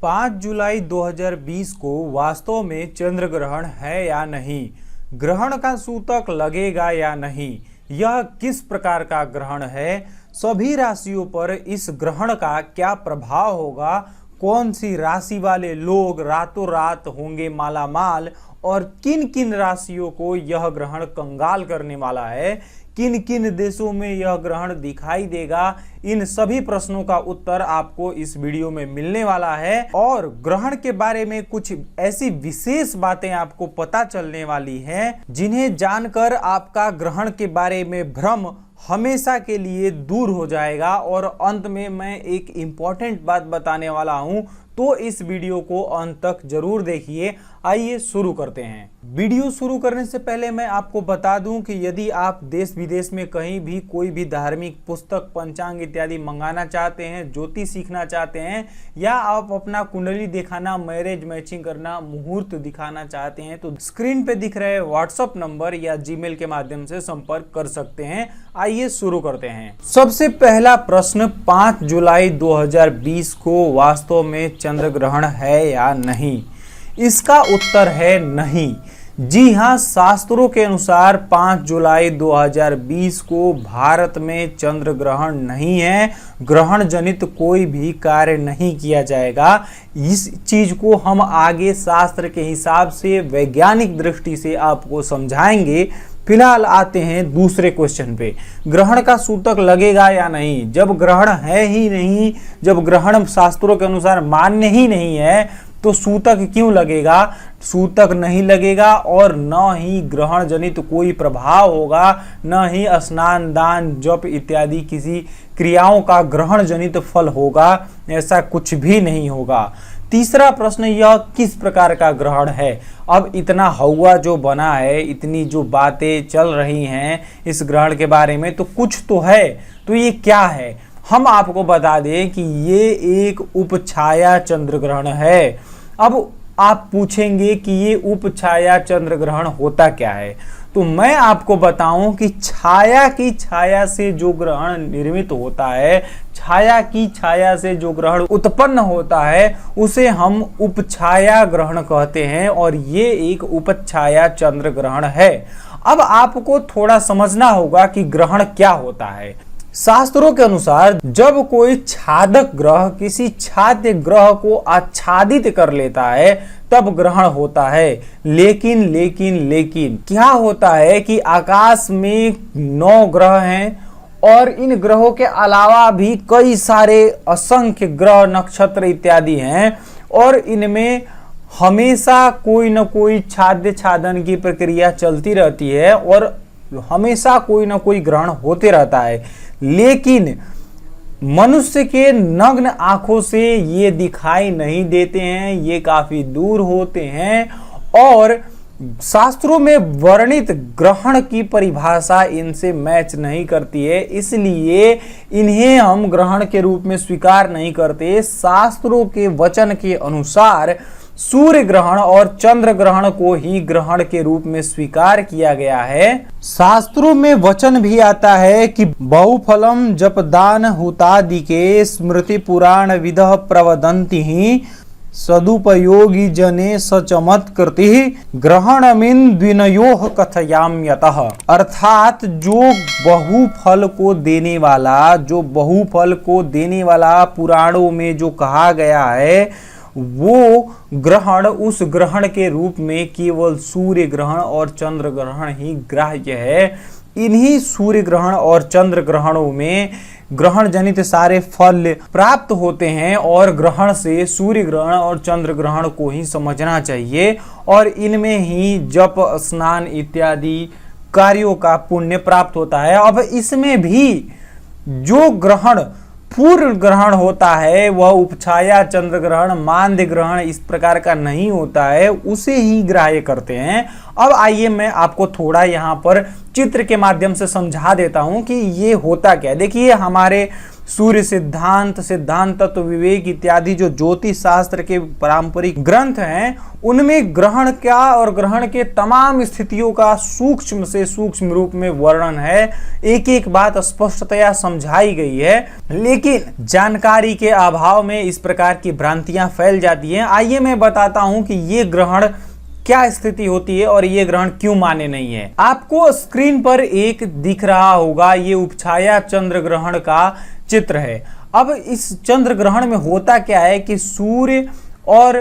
5 जुलाई 2020 को वास्तव में चंद्र ग्रहण है या नहीं, ग्रहण का सूतक लगेगा या नहीं, यह किस प्रकार का ग्रहण है, सभी राशियों पर इस ग्रहण का क्या प्रभाव होगा, कौन सी राशि वाले लोग रातों रात होंगे मालामाल और किन किन राशियों को यह ग्रहण कंगाल करने वाला है, किन किन देशों में यह ग्रहण दिखाई देगा, इन सभी प्रश्नों का उत्तर आपको इस वीडियो में मिलने वाला है। और ग्रहण के बारे में कुछ ऐसी विशेष बातें आपको पता चलने वाली हैं जिन्हें जानकर आपका ग्रहण के बारे में भ्रम हमेशा के लिए दूर हो जाएगा। और अंत में मैं एक इम्पॉर्टेंट बात बताने वाला हूं, तो इस वीडियो को अंत तक जरूर देखिए। आइए शुरू करते हैं। वीडियो शुरू करने से पहले मैं आपको बता दूं कि यदि आप देश विदेश में कहीं भी कोई भी धार्मिक पुस्तक, पंचांग इत्यादि मंगाना चाहते हैं, ज्योतिष सीखना चाहते हैं, या आप अपना कुंडली दिखाना, मैरिज मैचिंग करना, मुहूर्त दिखाना चाहते हैं, तो स्क्रीन पे दिख रहे व्हाट्सएप नंबर या जीमेल के माध्यम से संपर्क कर सकते हैं। आइए शुरू करते हैं। सबसे पहला प्रश्न, 5 जुलाई 2020 को वास्तव में चंद्र ग्रहण है या नहीं? इसका उत्तर है नहीं। जी हाँ, शास्त्रों के अनुसार 5 जुलाई 2020 को भारत में चंद्र ग्रहण नहीं है। ग्रहण जनित कोई भी कार्य नहीं किया जाएगा। इस चीज को हम आगे शास्त्र के हिसाब से वैज्ञानिक दृष्टि से आपको समझाएंगे। फिलहाल आते हैं दूसरे क्वेश्चन पे, ग्रहण का सूतक लगेगा या नहीं? जब ग्रहण है ही नहीं, जब ग्रहण शास्त्रों के अनुसार मान्य ही नहीं है, तो सूतक क्यों लगेगा? सूतक नहीं लगेगा और न ही ग्रहण जनित कोई प्रभाव होगा, न ही स्नान, दान, जप इत्यादि किसी क्रियाओं का ग्रहण जनित फल होगा। ऐसा कुछ भी नहीं होगा। तीसरा प्रश्न, यह किस प्रकार का ग्रहण है? अब इतना हवा जो बना है, इतनी जो बातें चल रही हैं इस ग्रहण के बारे में, तो कुछ तो है। तो ये क्या है? हम आपको बता दें कि ये एक उपछाया चंद्र ग्रहण है। अब आप पूछेंगे कि ये उपछाया चंद्र ग्रहण होता क्या है, तो मैं आपको बताऊं कि छाया की छाया से जो ग्रहण निर्मित होता है, छाया की छाया से जो ग्रहण उत्पन्न होता है, उसे हम उपछाया ग्रहण कहते हैं और ये एक उपछाया चंद्र ग्रहण है। अब आपको थोड़ा समझना होगा कि ग्रहण क्या होता है। शास्त्रों के अनुसार जब कोई छादक ग्रह किसी छाद्य ग्रह को आच्छादित कर लेता है तब ग्रहण होता है। लेकिन क्या होता है कि आकाश में 9 ग्रह हैं और इन ग्रहों के अलावा भी कई सारे असंख्य ग्रह, नक्षत्र इत्यादि हैं और इनमें हमेशा कोई न कोई छाद्य छादन की प्रक्रिया चलती रहती है और हमेशा कोई न कोई ग्रहण होते रहता है। लेकिन मनुष्य के नग्न आंखों से ये दिखाई नहीं देते हैं, ये काफी दूर होते हैं और शास्त्रों में वर्णित ग्रहण की परिभाषा इनसे मैच नहीं करती है, इसलिए इन्हें हम ग्रहण के रूप में स्वीकार नहीं करते। शास्त्रों के वचन के अनुसार सूर्य ग्रहण और चंद्र ग्रहण को ही ग्रहण के रूप में स्वीकार किया गया है। शास्त्रों में वचन भी आता है कि बहुफलम जपदान हुतादिके स्मृति पुराण विदः प्रवदन्ति ही सदुपयोगी जने सचमत्कृति ग्रहणमिन द्विनयोः कथयाम्यतः। अर्थात जो बहुफल को देने वाला पुराणों में जो कहा गया है, वो ग्रहण उस ग्रहण के रूप में केवल सूर्य ग्रहण और चंद्र ग्रहण ही ग्राह्य है। इन्हीं सूर्य ग्रहण और चंद्र ग्रहणों में ग्रहण जनित सारे फल प्राप्त होते हैं और ग्रहण से सूर्य ग्रहण और चंद्र ग्रहण को ही समझना चाहिए और इनमें ही जप, स्नान इत्यादि कार्यों का पुण्य प्राप्त होता है। अब इसमें भी जो ग्रहण पूर्ण ग्रहण होता है वह उपछाया चंद्र ग्रहण, मांद्य ग्रहण इस प्रकार का नहीं होता है, उसे ही ग्राह्य करते हैं। अब आइए मैं आपको थोड़ा यहाँ पर चित्र के माध्यम से समझा देता हूँ कि ये होता क्या है। देखिए, हमारे सूर्य सिद्धांत, सिद्धांत तत्व विवेक इत्यादि जो ज्योतिष शास्त्र के पारंपरिक ग्रंथ हैं, उनमें ग्रहण क्या और ग्रहण के तमाम स्थितियों का सूक्ष्म से सूक्ष्म रूप में वर्णन है। एक एक बात स्पष्टतया समझाई गई है, लेकिन जानकारी के अभाव में इस प्रकार की भ्रांतियां फैल जाती हैं। आइए मैं बताता हूं कि ये ग्रहण क्या स्थिति होती है और ये ग्रहण क्यों मान्य नहीं है। आपको स्क्रीन पर एक दिख रहा होगा, ये उपछाया चंद्र ग्रहण का चित्र है। अब इस चंद्र ग्रहण में होता क्या है कि सूर्य और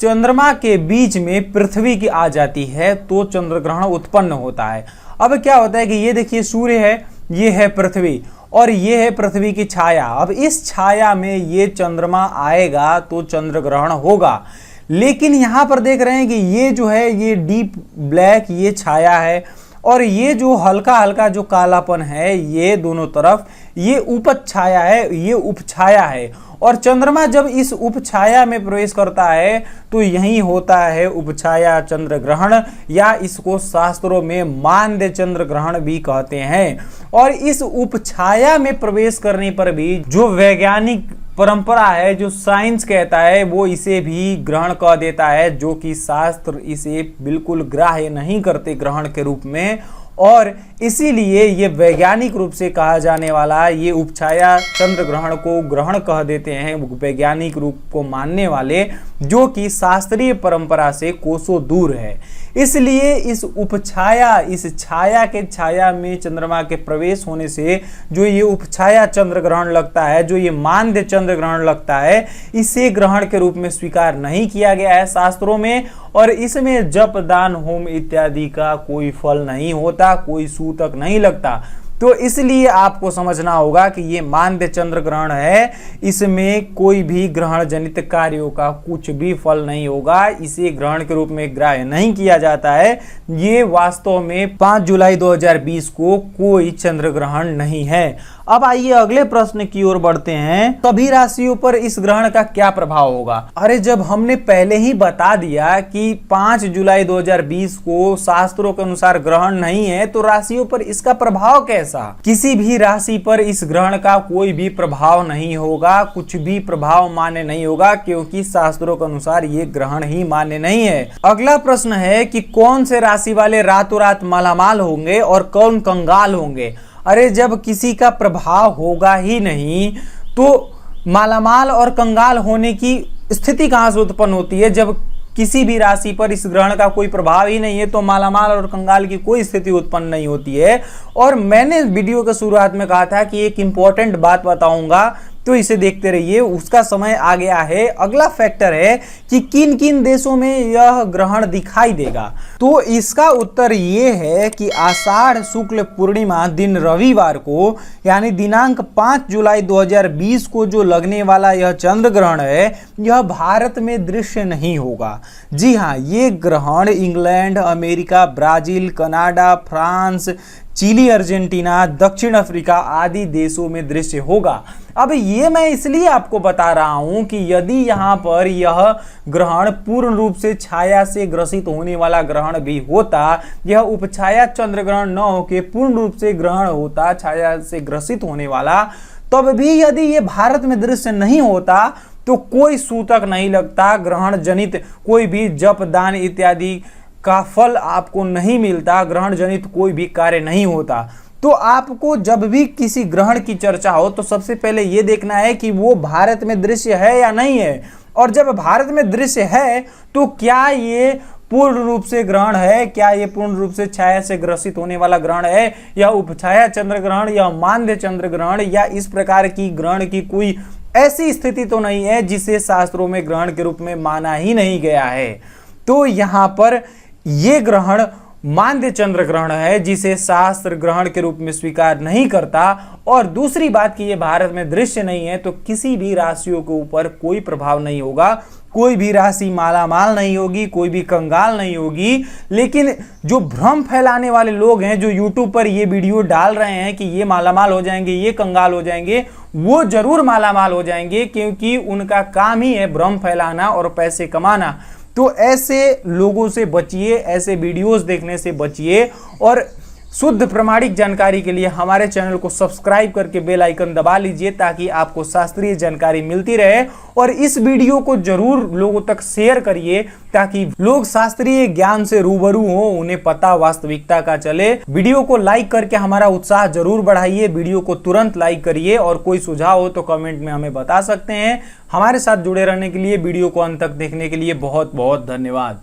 चंद्रमा के बीच में पृथ्वी की आ जाती है तो चंद्र ग्रहण उत्पन्न होता है। अब क्या होता है कि ये देखिए सूर्य है, ये है पृथ्वी और ये है पृथ्वी की छाया। अब इस छाया में ये चंद्रमा आएगा तो चंद्र ग्रहण होगा। लेकिन यहां पर देख रहे हैं कि ये जो है ये डीप ब्लैक ये छाया है और ये जो हल्का हल्का जो कालापन है ये दोनों तरफ ये उपछाया है, ये उपछाया है। और चंद्रमा जब इस उपछाया में प्रवेश करता है तो यही होता है उपछाया चंद्र ग्रहण, या इसको शास्त्रों में मांद्य चंद्र ग्रहण भी कहते हैं। और इस उपछाया में प्रवेश करने पर भी जो वैज्ञानिक परंपरा है, जो साइंस कहता है, वो इसे भी ग्रहण कह देता है, जो कि शास्त्र इसे बिल्कुल ग्राह्य नहीं करते ग्रहण के रूप में। और इसीलिए ये वैज्ञानिक रूप से कहा जाने वाला ये उपछाया चंद्र ग्रहण को ग्रहण कह देते हैं वैज्ञानिक रूप को मानने वाले, जो कि शास्त्रीय परंपरा से कोसों दूर है। इसलिए इस उपछाया, इस छाया के छाया में चंद्रमा के प्रवेश होने से जो ये उपछाया चंद्र ग्रहण लगता है, जो ये मांद्य चंद्र ग्रहण लगता है, इसे ग्रहण के रूप में स्वीकार नहीं किया गया है शास्त्रों में। और इसमें जप दान होम इत्यादि का कोई फल नहीं होता, कोई सूतक नहीं लगता। तो इसलिए आपको समझना होगा कि ये मांद्य चंद्र ग्रहण है, इसमें कोई भी ग्रहण जनित कार्यों का कुछ भी फल नहीं होगा, इसे ग्रहण के रूप में ग्राह्य नहीं किया जाता है। ये वास्तव में 5 जुलाई 2020 को कोई चंद्र ग्रहण नहीं है। अब आइए अगले प्रश्न की ओर बढ़ते हैं, सभी राशियों पर इस ग्रहण का क्या प्रभाव होगा। अरे जब हमने पहले ही बता दिया कि 5 जुलाई 2020 को शास्त्रों के अनुसार ग्रहण नहीं है, तो राशियों पर इसका प्रभाव कैसा? किसी भी राशि पर इस ग्रहण का कोई भी प्रभाव नहीं होगा, कुछ भी प्रभाव मान्य नहीं होगा, क्योंकि शास्त्रों के अनुसार ये ग्रहण ही मान्य नहीं है। अगला प्रश्न है कि कौन से राशि वाले रातों रात मालामाल होंगे और कौन कंगाल होंगे। अरे जब किसी का प्रभाव होगा ही नहीं तो मालामाल और कंगाल होने की स्थिति कहां से उत्पन्न होती है। जब किसी भी राशि पर इस ग्रहण का कोई प्रभाव ही नहीं है तो मालामाल और कंगाल की कोई स्थिति उत्पन्न नहीं होती है। और मैंने वीडियो के शुरुआत में कहा था कि एक इंपॉर्टेंट बात बताऊंगा, तो इसे देखते रहिए, उसका समय आ गया है। अगला फैक्टर है कि किन किन देशों में यह ग्रहण दिखाई देगा। तो इसका उत्तर ये है कि आषाढ़ शुक्ल पूर्णिमा दिन रविवार को यानी दिनांक 5 जुलाई 2020 को जो लगने वाला यह चंद्र ग्रहण है, यह भारत में दृश्य नहीं होगा। जी हाँ, ये ग्रहण England, America, Brazil, Canada, France, Chile, Argentina, दक्षिण अफ्रीका आदि देशों में दृश्य होगा। अब ये मैं इसलिए आपको बता रहा हूं कि यदि यहां पर यह ग्रहण पूर्ण रूप से छाया से ग्रसित होने वाला ग्रहण भी होता, यह उपछाया चंद्र ग्रहण न होकर पूर्ण रूप से ग्रहण होता छाया से ग्रसित होने वाला, तब भी यदि ये भारत में दृश्य नहीं होता तो कोई सूतक नहीं लगता, ग्रहण जनित कोई भी जप दान इत्यादि का फल आपको नहीं मिलता, ग्रहण जनित कोई भी कार्य नहीं होता। तो आपको जब भी किसी ग्रहण की चर्चा हो तो सबसे पहले यह देखना है कि वो भारत में दृश्य है या नहीं है। और जब भारत में दृश्य है तो क्या ये पूर्ण रूप से ग्रहण है, क्या ये पूर्ण रूप से छाया से ग्रसित होने वाला ग्रहण है, या उपछाया चंद्र ग्रहण, या मांद्य चंद्र ग्रहण, या इस प्रकार की ग्रहण की कोई ऐसी स्थिति तो नहीं है जिसे शास्त्रों में ग्रहण के रूप में माना ही नहीं गया है। तो यहां पर ये ग्रहण मांद्य चंद्र ग्रहण है जिसे शास्त्र ग्रहण के रूप में स्वीकार नहीं करता। और दूसरी बात कि ये भारत में दृश्य नहीं है तो किसी भी राशियों के ऊपर कोई प्रभाव नहीं होगा, कोई भी राशि मालामाल नहीं होगी, कोई भी कंगाल नहीं होगी। लेकिन जो भ्रम फैलाने वाले लोग हैं, जो यूट्यूब पर ये वीडियो डाल रहे हैं कि ये मालामाल हो जाएंगे, ये कंगाल हो जाएंगे, वो जरूर मालामाल हो जाएंगे, क्योंकि उनका काम ही है भ्रम फैलाना और पैसे कमाना। तो ऐसे लोगों से बचिए, ऐसे वीडियोस देखने से बचिए और शुद्ध प्रमाणिक जानकारी के लिए हमारे चैनल को सब्सक्राइब करके बेल आइकन दबा लीजिए ताकि आपको शास्त्रीय जानकारी मिलती रहे। और इस वीडियो को जरूर लोगों तक शेयर करिए ताकि लोग शास्त्रीय ज्ञान से रूबरू हो, उन्हें पता वास्तविकता का चले। वीडियो को लाइक करके हमारा उत्साह जरूर बढ़ाइए। वीडियो को तुरंत लाइक करिए और कोई सुझाव हो तो कमेंट में हमें बता सकते हैं। हमारे साथ जुड़े रहने के लिए, वीडियो को अंत तक देखने के लिए बहुत बहुत धन्यवाद।